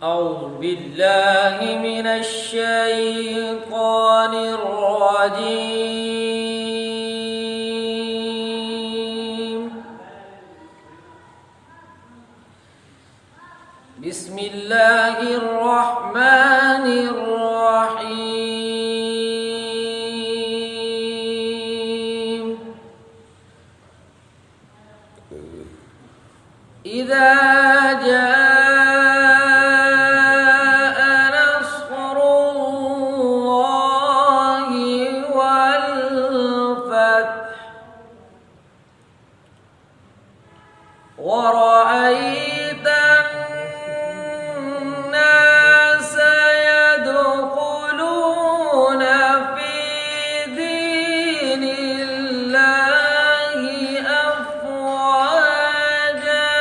أعوذ بالله من الشيطان الرجيم. بسم الله الرحمن الرحيم. إذا جاء نصر الله والفتح ورأيت الناس يدخلون في دين الله أفواجا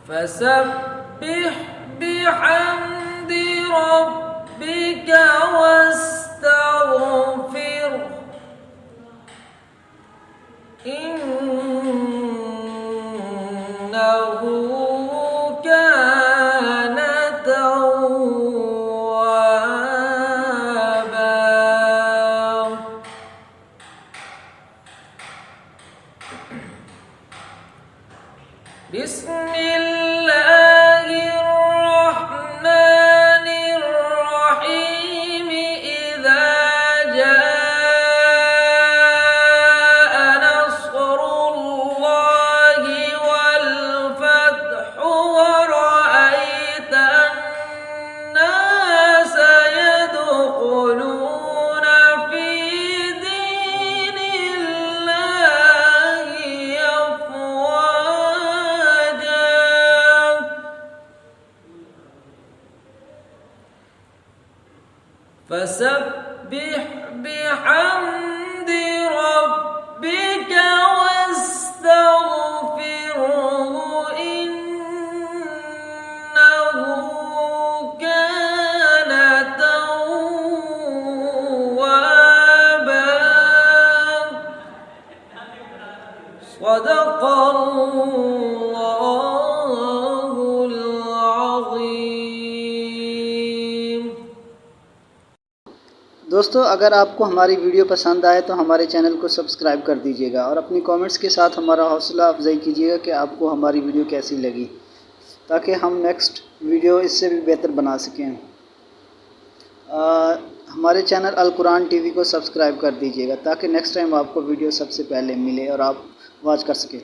فسبح بحمد ربك واستغفره إنه كان توابا. بسم الله الرحمن الرحيم. إذا جاء نصر الله والفتح ورأيت الناس يدخلون في دين الله أفواجا فسبح بحمد ربك واستغفره إنه كان توابا. صدق الله العظيم. दोस्तों, अगर आपको हमारी वीडियो पसंद आए तो हमारे चैनल को सब्सक्राइब कर दीजिएगा और अपनी कमेंट्स के साथ हमारा हौसला अफजाई कीजिएगा कि आपको हमारी वीडियो कैसी लगी, ताकि हम नेक्स्ट वीडियो इससे भी बेहतर बना सकें। हमारे चैनल अल कुरान टीवी को सब्सक्राइब कर दीजिएगा ताकि नेक्स्ट टाइम आपको वीडियो सबसे पहले मिले और आप वॉच कर सकें।